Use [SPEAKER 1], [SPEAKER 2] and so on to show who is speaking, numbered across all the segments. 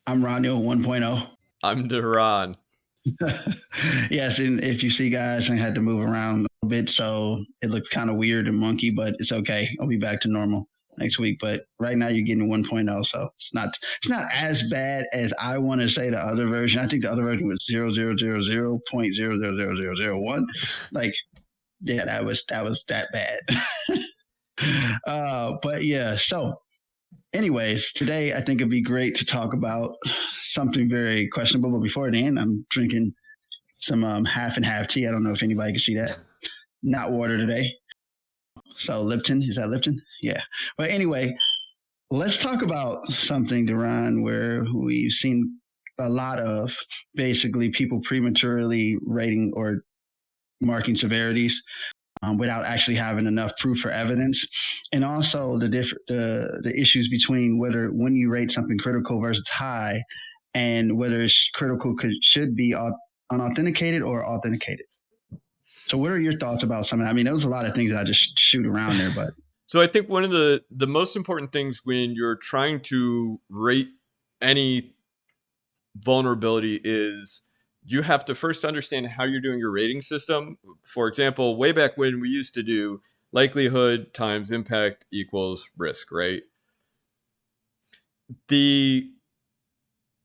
[SPEAKER 1] I'm Roniel 1.0.
[SPEAKER 2] I'm DaRon.
[SPEAKER 1] Yes, and if you see guys, I had to move around a bit, so it looked kind of weird and monkey, but it's okay. I'll be back to normal next week. But right now you're getting 1.0, so it's not as bad as I want to say the other version. I think the other version was 0000.000001. Like, yeah, that was that bad. But yeah, so anyways, today I think it'd be great to talk about something very questionable. But before then, I'm drinking some half and half tea. I don't know if anybody can see that. Not water today. So Lipton, is that Lipton? Yeah. But anyway, let's talk about something, DaRon, where we've seen a lot of basically people prematurely rating or marking severities without actually having enough proof or evidence, and also the issues between whether when you rate something critical versus high, and whether it's critical should be unauthenticated or authenticated. So, what are your thoughts about something? I mean, there was a lot of things that I just shoot around there, but
[SPEAKER 2] So I think one of the most important things when you're trying to rate any vulnerability is you have to first understand how you're doing your rating system. For example, way back when we used to do likelihood times impact equals risk, right? The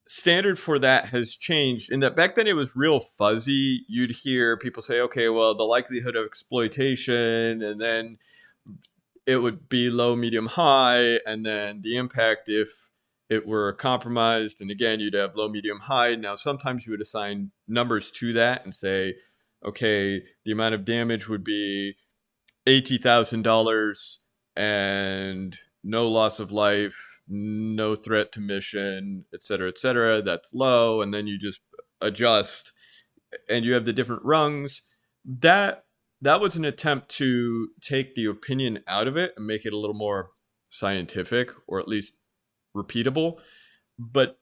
[SPEAKER 2] standard for that has changed in that back then it was real fuzzy. You'd hear people say, okay, well, the likelihood of exploitation, and then it would be low, medium, high, and then the impact if it were compromised. And again, you'd have low, medium, high. Now, sometimes you would assign numbers to that and say, okay, the amount of damage would be $80,000 and no loss of life, no threat to mission, et cetera, that's low. And then you just adjust and you have the different rungs. That was an attempt to take the opinion out of it and make it a little more scientific, or at least repeatable. But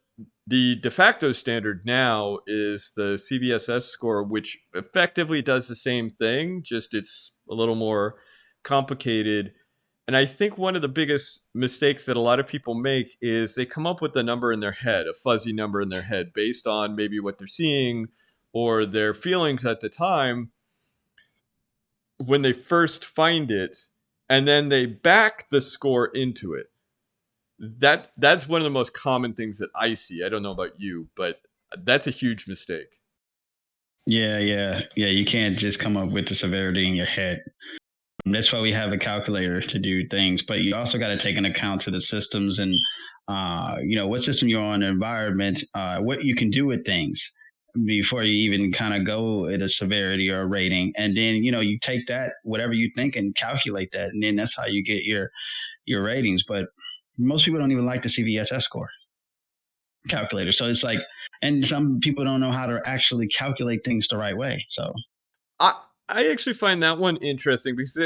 [SPEAKER 2] the de facto standard now is the CVSS score, which effectively does the same thing, just it's a little more complicated. And I think one of the biggest mistakes that a lot of people make is they come up with a number in their head, a fuzzy number in their head, based on maybe what they're seeing or their feelings at the time when they first find it, and then they back the score into it. That's one of the most common things that I see. I don't know about you, but that's a huge mistake.
[SPEAKER 1] yeah. You can't just come up with the severity in your head. That's why we have a calculator to do things, but you also got to take into account to the systems and what system you're on, the environment, what you can do with things before you even kind of go at a severity or a rating, and then you take that whatever you think and calculate that, and then that's how you get your ratings. But most people don't even like the CVSS score calculator, so it's like, and some people don't know how to actually calculate things the right way. So
[SPEAKER 2] I actually find that one interesting because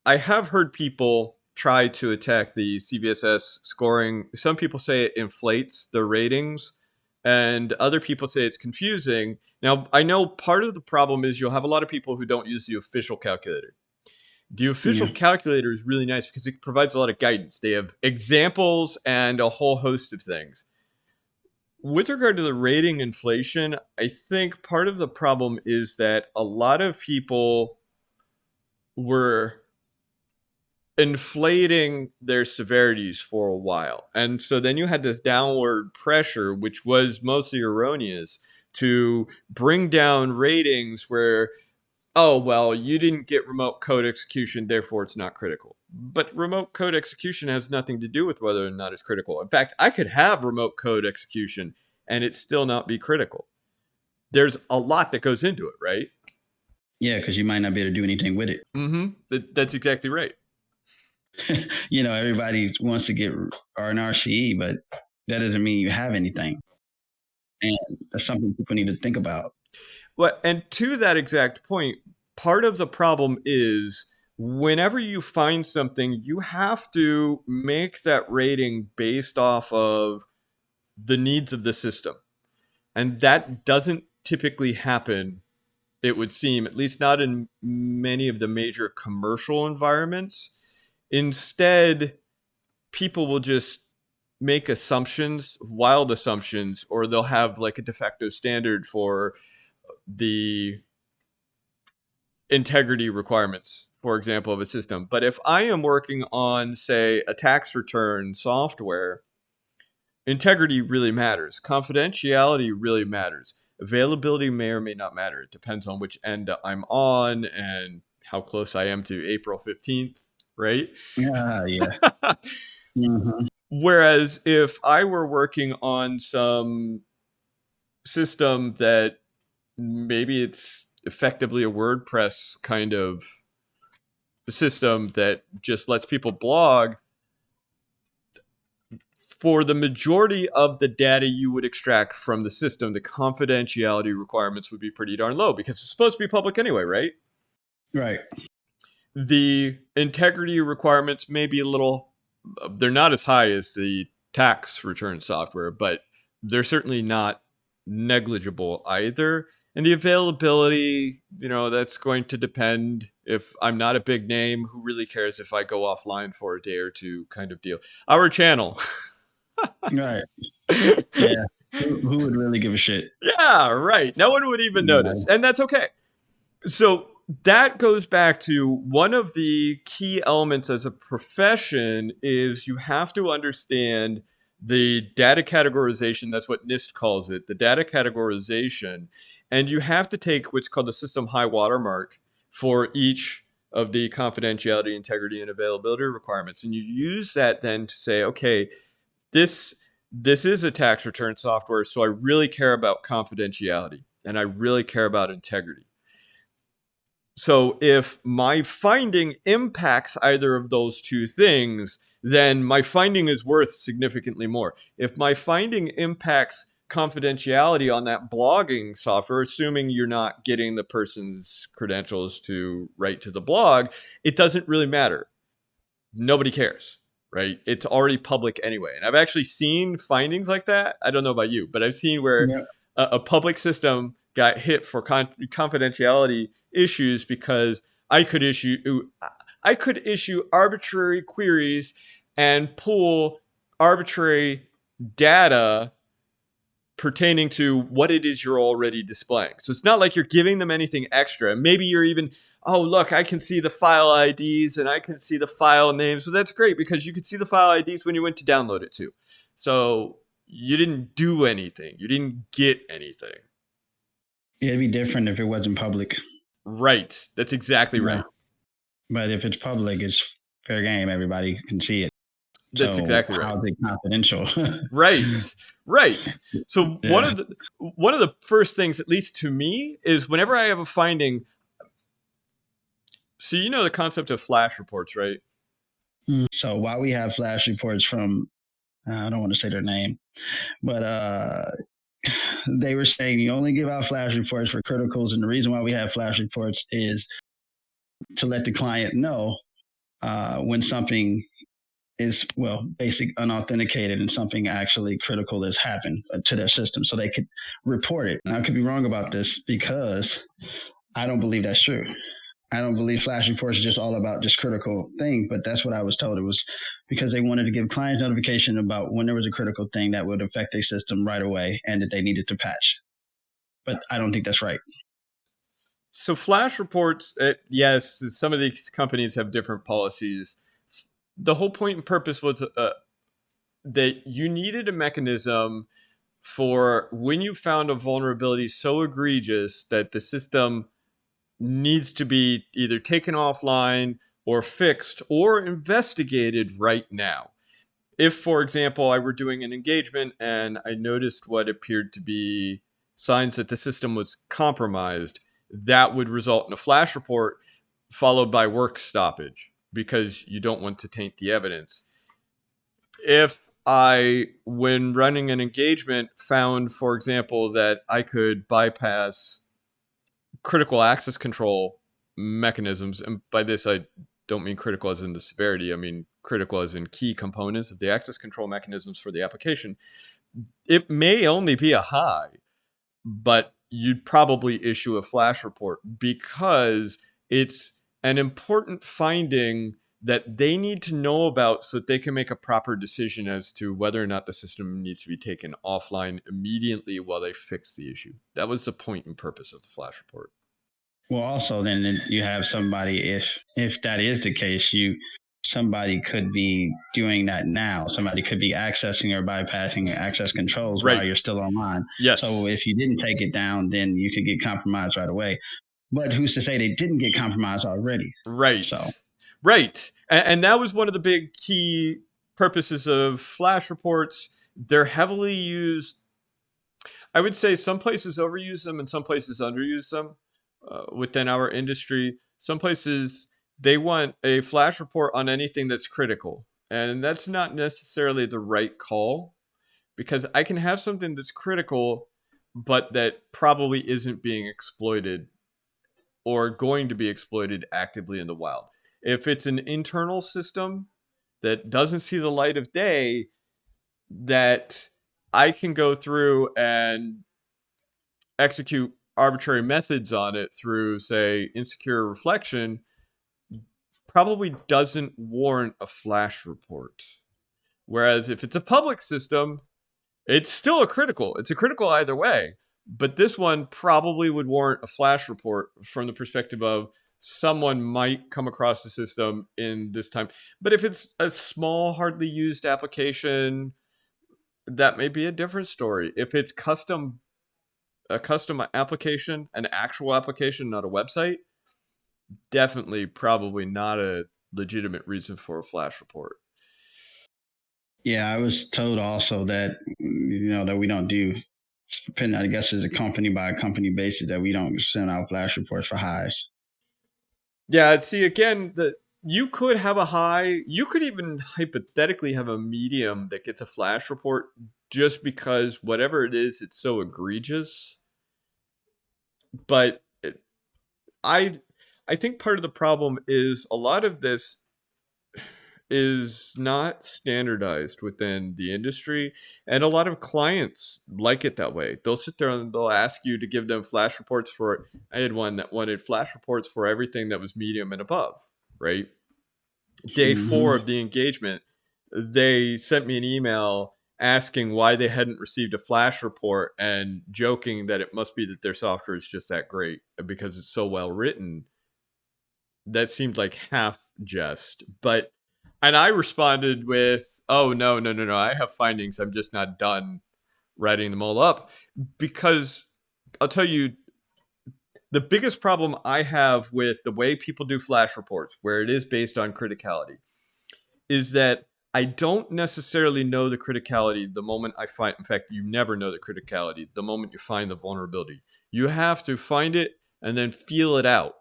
[SPEAKER 2] I have heard people try to attack the CVSS scoring. Some people say it inflates the ratings, and other people say it's confusing. Now, I know part of the problem is you'll have a lot of people who don't use the official calculator. The official
[SPEAKER 1] yeah,
[SPEAKER 2] calculator is really nice because it provides a lot of guidance. They have examples and a whole host of things. With regard to the rating inflation, I think part of the problem is that a lot of people were inflating their severities for a while. And so then you had this downward pressure, which was mostly erroneous, to bring down ratings where, oh, well, you didn't get remote code execution, therefore it's not critical. But remote code execution has nothing to do with whether or not it's critical. In fact, I could have remote code execution and it still not be critical. There's a lot that goes into it, right?
[SPEAKER 1] yeah, because you might not be able to do anything with it.
[SPEAKER 2] That's exactly right.
[SPEAKER 1] Everybody wants to get an RCE, but that doesn't mean you have anything. And that's something people need to think about.
[SPEAKER 2] Well, and to that exact point, part of the problem is whenever you find something, you have to make that rating based off of the needs of the system. And that doesn't typically happen, it would seem, at least not in many of the major commercial environments. Instead, people will just make assumptions, wild assumptions, or they'll have like a de facto standard for the integrity requirements, for example, of a system. But if I am working on, say, a tax return software, integrity really matters. Confidentiality really matters. Availability may or may not matter. It depends on which end I'm on and how close I am to April 15th, right?
[SPEAKER 1] Yeah. Mm-hmm.
[SPEAKER 2] Whereas if I were working on some system that maybe it's effectively a WordPress kind of system that just lets people blog, for the majority of the data you would extract from the system, the confidentiality requirements would be pretty darn low because it's supposed to be public anyway, right?
[SPEAKER 1] Right.
[SPEAKER 2] The integrity requirements may be a little, they're not as high as the tax return software, but they're certainly not negligible either. And the availability, that's going to depend. If I'm not a big name, who really cares if I go offline for a day or two, kind of deal. Our channel.
[SPEAKER 1] Right. Yeah. Who would really give a shit?
[SPEAKER 2] Yeah, right. No one would even notice. And that's okay. So that goes back to one of the key elements as a profession is you have to understand the data categorization. That's what NIST calls it, the data categorization. And you have to take what's called the system high watermark for each of the confidentiality, integrity, and availability requirements. And you use that then to say, okay, this is a tax return software, so I really care about confidentiality and I really care about integrity. So if my finding impacts either of those two things, then my finding is worth significantly more. If my finding impacts confidentiality on that blogging software, assuming you're not getting the person's credentials to write to the blog, it doesn't really matter. Nobody cares, right? It's already public anyway. And I've actually seen findings like that. I don't know about you, but I've seen where a public system got hit for confidentiality issues because I could issue arbitrary queries and pull arbitrary data pertaining to what it is you're already displaying. So it's not like you're giving them anything extra. Maybe you're even, oh, look, I can see the file IDs and I can see the file names. So that's great because you could see the file IDs when you went to download it too. So you didn't do anything. You didn't get anything.
[SPEAKER 1] It'd be different if it wasn't public.
[SPEAKER 2] Right. That's exactly right.
[SPEAKER 1] But if it's public, it's fair game. Everybody can see it.
[SPEAKER 2] That's exactly right.
[SPEAKER 1] How is it confidential?
[SPEAKER 2] Right. So one of the first things, at least to me, is whenever I have a finding. So you know the concept of flash reports, right?
[SPEAKER 1] So while we have flash reports from, I don't want to say their name, but they were saying you only give out flash reports for criticals, and the reason why we have flash reports is to let the client know when something is, basic unauthenticated and something actually critical has happened to their system so they could report it. Now, I could be wrong about this because I don't believe that's true. I don't believe flash reports are just all about just critical thing, but that's what I was told. It was because they wanted to give clients notification about when there was a critical thing that would affect their system right away and that they needed to patch. But I don't think that's right.
[SPEAKER 2] So flash reports, yes, some of these companies have different policies. The whole point and purpose was that you needed a mechanism for when you found a vulnerability so egregious that the system needs to be either taken offline or fixed or investigated right now. If, for example, I were doing an engagement and I noticed what appeared to be signs that the system was compromised, that would result in a flash report followed by work stoppage, because you don't want to taint the evidence. If I, when running an engagement, found, for example, that I could bypass critical access control mechanisms, and by this I don't mean critical as in the severity, I mean critical as in key components of the access control mechanisms for the application, it may only be a high, but you'd probably issue a flash report because it's an important finding that they need to know about so that they can make a proper decision as to whether or not the system needs to be taken offline immediately while they fix the issue. That was the point and purpose of the flash report.
[SPEAKER 1] Well, also then you have somebody, if that is the case, somebody could be doing that now. Somebody could be accessing or bypassing access controls
[SPEAKER 2] Right.
[SPEAKER 1] while you're still online.
[SPEAKER 2] Yes.
[SPEAKER 1] So if you didn't take it down, then you could get compromised right away. But who's to say they didn't get compromised already?
[SPEAKER 2] Right.
[SPEAKER 1] So
[SPEAKER 2] right. And that was one of the big key purposes of flash reports. They're heavily used. I would say some places overuse them and some places underuse them within our industry. Some places, they want a flash report on anything that's critical. And that's not necessarily the right call, because I can have something that's critical, but that probably isn't being exploited or going to be exploited actively in the wild. If it's an internal system that doesn't see the light of day, that I can go through and execute arbitrary methods on it through, say, insecure reflection, probably doesn't warrant a flash report. Whereas if it's a public system, it's still a critical. It's a critical either way. But this one probably would warrant a flash report from the perspective of someone might come across the system in this time. But if it's a small, hardly used application, that may be a different story. If it's a custom application, an actual application, not a website, definitely probably not a legitimate reason for a flash report.
[SPEAKER 1] Yeah, I was told also that, that we don't do, depending, I guess, as a company by a company basis, that we don't send out flash reports for highs.
[SPEAKER 2] Yeah, see, again, you could have a high, you could even hypothetically have a medium that gets a flash report just because whatever it is, it's so egregious. But I think part of the problem is a lot of this is not standardized within the industry, and a lot of clients like it that way. They'll sit there and they'll ask you to give them flash reports for, I had one that wanted flash reports for everything that was medium and above, right? Day 4 of the engagement, they sent me an email asking why they hadn't received a flash report and joking that it must be that their software is just that great because it's so well written. That seemed like half jest, and I responded with, oh, no, I have findings. I'm just not done writing them all up. Because I'll tell you, the biggest problem I have with the way people do flash reports, where it is based on criticality, is that I don't necessarily know the criticality the moment I find, in fact, you never know the criticality the moment you find the vulnerability. You have to find it and then feel it out.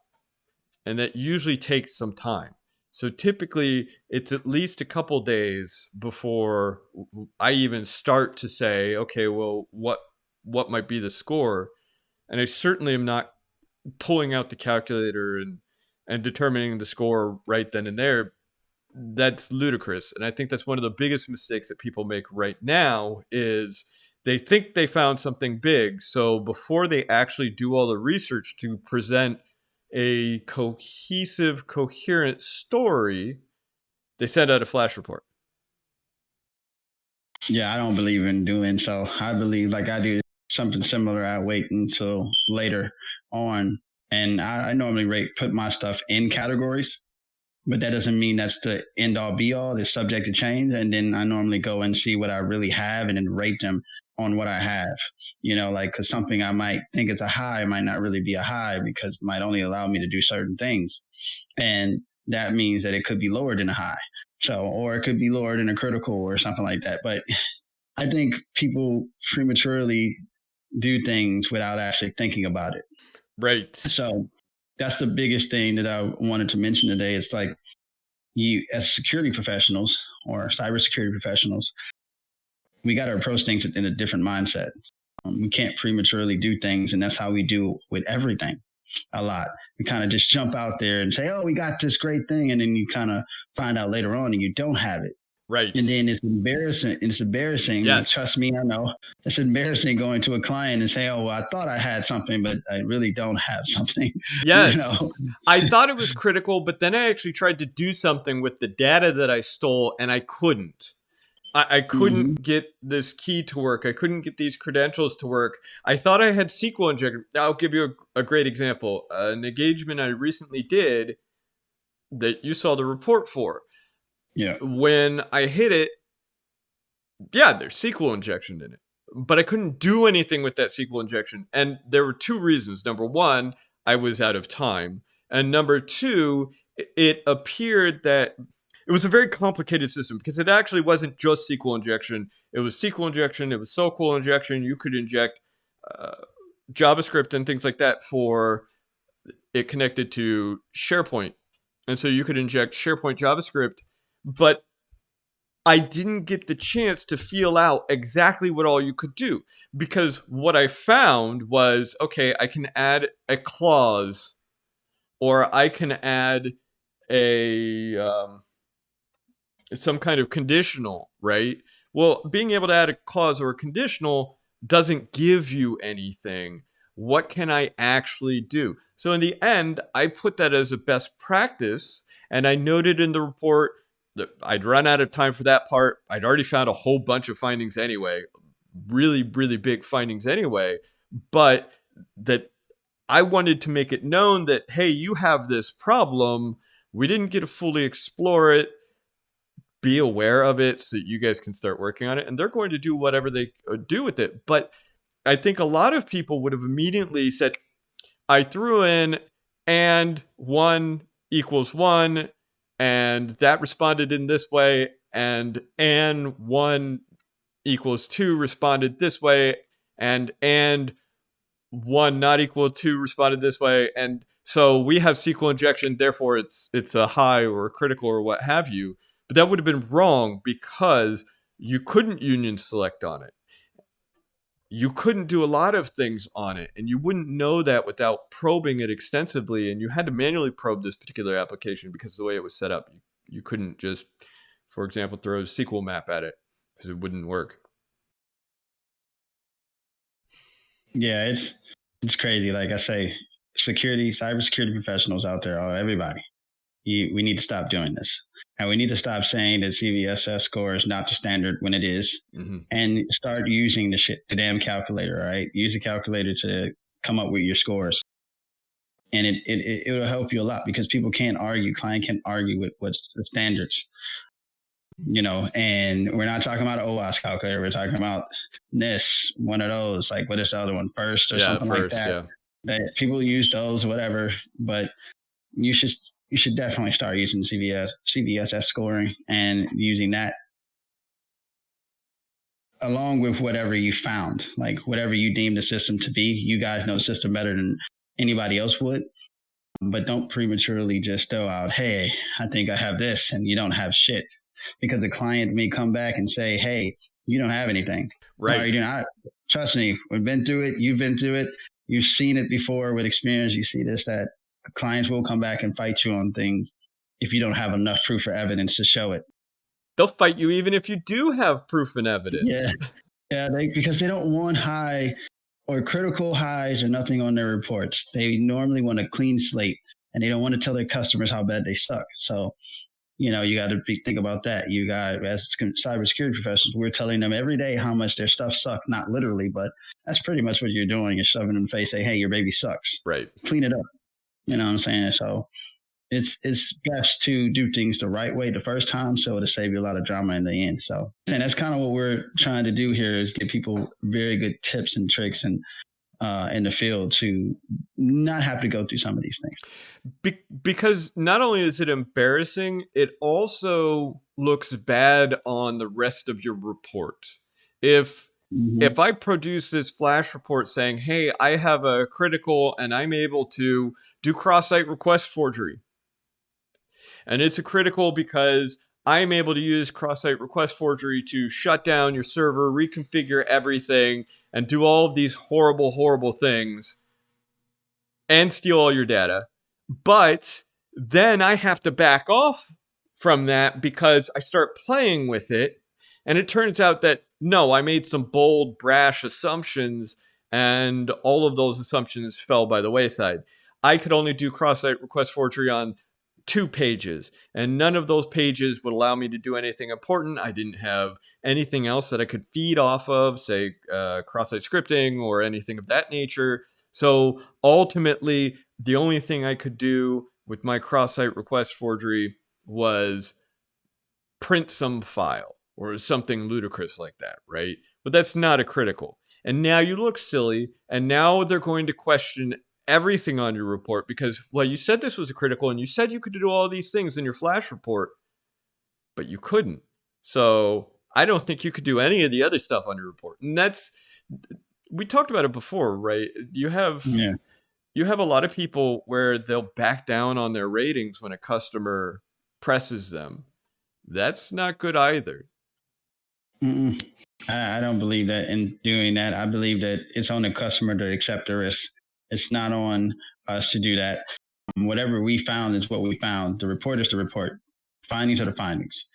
[SPEAKER 2] And that usually takes some time. So typically, it's at least a couple days before I even start to say, okay, well, what might be the score? And I certainly am not pulling out the calculator and determining the score right then and there. That's ludicrous. And I think that's one of the biggest mistakes that people make right now is they think they found something big. So before they actually do all the research to present a cohesive, coherent story, they send out a flash report.
[SPEAKER 1] Yeah, I don't believe in doing so. I believe, like I do something similar, I wait until later on. And I normally put my stuff in categories, but that doesn't mean that's the end all be all. It's subject to change. And then I normally go and see what I really have and then rate them on what I have, because something I might think is a high might not really be a high because it might only allow me to do certain things. And that means that it could be lower than a high. Or it could be lower than a critical or something like that. But I think people prematurely do things without actually thinking about it.
[SPEAKER 2] Right.
[SPEAKER 1] So that's the biggest thing that I wanted to mention today. It's like you, as security professionals or cybersecurity professionals, we got to approach things in a different mindset. We can't prematurely do things, and that's how we do with everything a lot. We kind of just jump out there and say, oh, we got this great thing, and then you kind of find out later on and you don't have it.
[SPEAKER 2] Right.
[SPEAKER 1] And then it's embarrassing. It's embarrassing.
[SPEAKER 2] Yes.
[SPEAKER 1] Trust me, I know. It's embarrassing going to a client and say, "Oh, well, I thought I had something, but I really don't have something." You know.
[SPEAKER 2] Yes. I thought it was critical, but then I actually tried to do something with the data that I stole, and I couldn't. I
[SPEAKER 1] Hmm.
[SPEAKER 2] couldn't get this key to work. I couldn't get these credentials to work. I thought I had SQL injected. I'll give you a great example. An engagement I recently did that you saw the report for.
[SPEAKER 1] Yeah.
[SPEAKER 2] When I hit it, yeah, there's SQL injection in it. But I couldn't do anything with that SQL injection. And there were two reasons. Number one, I was out of time. And number two, it appeared that it was a very complicated system because it actually wasn't just SQL injection. It was SQL injection, it was SQL injection. You could inject uh, JavaScript and things like that for it connected to SharePoint. And so you could inject SharePoint JavaScript, but I didn't get the chance to feel out exactly what all you could do because what I found was okay, I can add a clause or I can add a some kind of conditional, right? Well, being able to add a clause or a conditional doesn't give you anything. What can I actually do? So in the end, I put that as a best practice, and I noted in the report that I'd run out of time for that part. I'd already found a whole bunch of findings anyway, really, really big findings anyway, but that I wanted to make it known that, hey, you have this problem. We didn't get to fully explore it. Be aware of it so that you guys can start working on it. And they're going to do whatever they do with it. But I think a lot of people would have immediately said, I threw in and 1 equals 1, and that responded in this way, and 1 equals 2 responded this way, and 1 not equal to 2 responded this way. And so we have SQL injection, therefore it's a high or a critical or what have you. But that would have been wrong because you couldn't union select on it. You couldn't do a lot of things on it, and you wouldn't know that without probing it extensively. And you had to manually probe this particular application because of the way it was set up. You couldn't just, for example, throw a SQL map at it because it wouldn't work.
[SPEAKER 1] Yeah, it's crazy. Like I say, cybersecurity professionals out there, everybody, we need to stop doing this. And we need to stop saying that CVSS score is not the standard when it is, and start using the damn calculator, right? Use a calculator to come up with your scores. And it will help you a lot because people can't argue, client can't argue with what's the standards, and we're not talking about an OWASP calculator. We're talking about this, one of those, like what is the other one, First or something like that.
[SPEAKER 2] Yeah.
[SPEAKER 1] That people use those, whatever, but you should definitely start using CVSS scoring and using that along with whatever you found, like whatever you deem the system to be. You guys know the system better than anybody else would, but don't prematurely just throw out, hey, I think I have this, and you don't have shit, because the client may come back and say, hey, you don't have anything.
[SPEAKER 2] Right.
[SPEAKER 1] Why are you doing? Trust me, we've been through it. You've been through it. You've seen it before with experience. You see this, that clients will come back and fight you on things if you don't have enough proof or evidence to show it.
[SPEAKER 2] They'll fight you even if you do have proof and evidence.
[SPEAKER 1] Yeah, because they don't want high or critical highs or nothing on their reports. They normally want a clean slate, and they don't want to tell their customers how bad they suck. So, you got to think about that. You got, as cybersecurity professionals, we're telling them every day how much their stuff sucks. Not literally, but that's pretty much what you're doing. You're shoving in the face, say, hey, your baby sucks.
[SPEAKER 2] Right.
[SPEAKER 1] Clean it up. You know what I'm saying? So it's best to do things the right way the first time, so it'll save you a lot of drama in the end. So, and that's kind of what we're trying to do here, is give people very good tips and tricks and in the field to not have to go through some of these things.
[SPEAKER 2] Because not only is it embarrassing, it also looks bad on the rest of your report. If I produce this flash report saying, hey, I have a critical and I'm able to do cross-site request forgery, and it's a critical because I'm able to use cross-site request forgery to shut down your server, reconfigure everything, and do all of these horrible, horrible things, and steal all your data. But then I have to back off from that because I start playing with it, and it turns out that no, I made some bold, brash assumptions, and all of those assumptions fell by the wayside. I could only do cross-site request forgery on 2 pages, and none of those pages would allow me to do anything important. I didn't have anything else that I could feed off of, say cross-site scripting or anything of that nature. So ultimately, the only thing I could do with my cross-site request forgery was print some file or something ludicrous like that, right? But that's not a critical. And now you look silly, and now they're going to question everything on your report because, well, you said this was a critical, and you said you could do all these things in your flash report, but you couldn't. So I don't think you could do any of the other stuff on your report. And that's, we talked about it before, right? You have a lot of people where they'll back down on their ratings when a customer presses them. That's not good either.
[SPEAKER 1] I don't believe that in doing that. I believe that it's on the customer to accept the risk. It's not on us to do that. Whatever we found is what we found. The report is the report. Findings are the findings.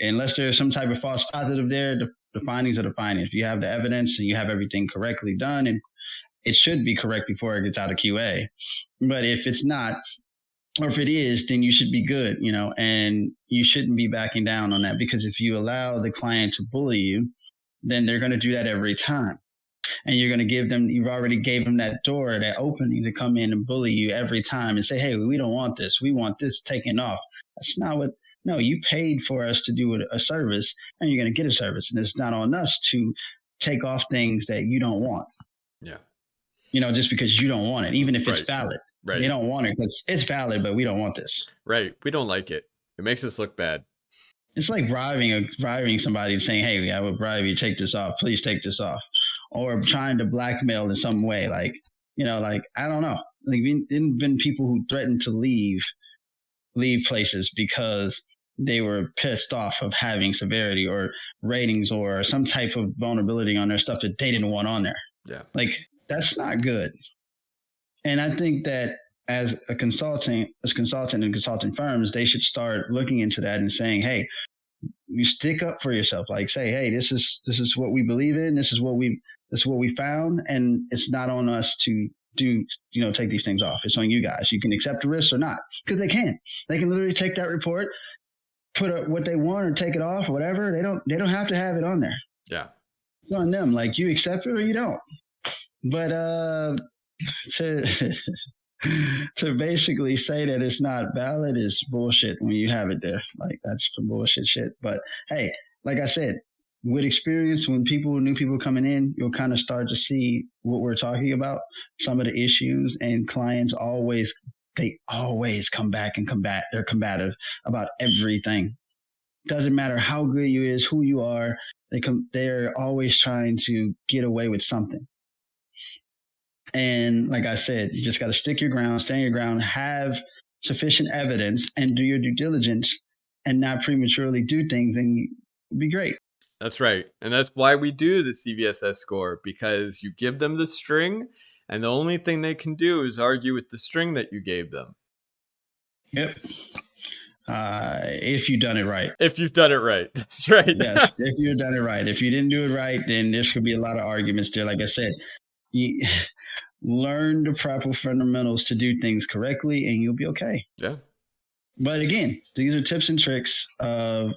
[SPEAKER 1] Unless there's some type of false positive there, the findings are the findings. If you have the evidence and you have everything correctly done, and it should be correct before it gets out of QA. But if it's not, or if it is, then you should be good, and you shouldn't be backing down on that, because if you allow the client to bully you, then they're going to do that every time. And you're going to you've already gave them that door, that opening to come in and bully you every time and say, hey, we don't want this. We want this taken off. That's not no, you paid for us to do a service, and you're going to get a service. And it's not on us to take off things that you don't want.
[SPEAKER 2] Yeah.
[SPEAKER 1] Just because you don't want it, even if it's valid.
[SPEAKER 2] Right.
[SPEAKER 1] They don't want it because it's valid, but we don't want this.
[SPEAKER 2] Right. We don't like it. It makes us look bad.
[SPEAKER 1] It's like bribing somebody and saying, hey, I would bribe you, take this off. Please take this off. Or trying to blackmail in some way. Like, I don't know. Like, been people who threatened to leave places because they were pissed off of having severity or ratings or some type of vulnerability on their stuff that they didn't want on there.
[SPEAKER 2] Yeah.
[SPEAKER 1] Like, that's not good. And I think that as consultant and consulting firms, they should start looking into that and saying, hey, you stick up for yourself. Like, say, hey, this is what we believe in. This is what we found. And it's not on us to take these things off. It's on you guys. You can accept the risk or not, because they can literally take that report, put up what they want or take it off or whatever. They don't have to have it on there.
[SPEAKER 2] Yeah.
[SPEAKER 1] It's on them. Like, you accept it or you don't. But, to basically say that it's not valid is bullshit when you have it there. Like, that's some bullshit shit. But hey, like I said, with experience, when new people coming in, you'll kind of start to see what we're talking about, some of the issues, and clients always come back and combat. They're combative about everything. Doesn't matter how good you is, who you are. They're always trying to get away with something. And like I said, you just got to stand your ground, have sufficient evidence, and do your due diligence, and not prematurely do things, and it'll be great.
[SPEAKER 2] That's right. And that's why we do the CVSS score, because you give them the string, and the only thing they can do is argue with the string that you gave them.
[SPEAKER 1] Yep. If you've done it right.
[SPEAKER 2] If you've done it right. That's right.
[SPEAKER 1] Yes, if you've done it right. If you didn't do it right, then there could be a lot of arguments there. Like I said, you learn the proper fundamentals to do things correctly, and you'll be okay.
[SPEAKER 2] Yeah.
[SPEAKER 1] But again, these are tips and tricks of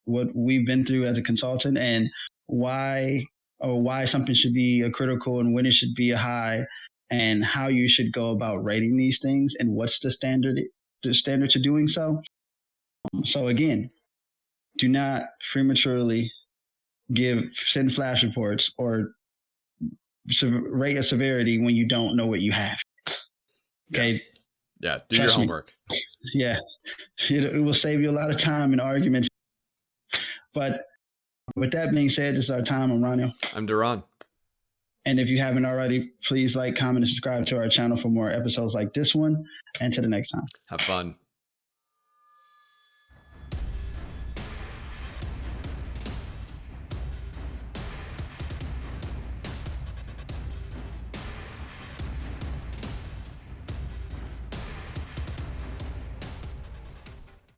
[SPEAKER 1] what we've been through as a consultant, and why something should be a critical and when it should be a high, and how you should go about rating these things, and what's the standard to doing so. So again, do not prematurely send flash reports or rate a severity when you don't know what you have. Okay.
[SPEAKER 2] Yeah. Do your homework.
[SPEAKER 1] Yeah. It will save you a lot of time and arguments. But with that being said, this is our time. I'm Roniel.
[SPEAKER 2] I'm DaRon.
[SPEAKER 1] And if you haven't already, please like, comment, and subscribe to our channel for more episodes like this one. And to the next time.
[SPEAKER 2] Have fun.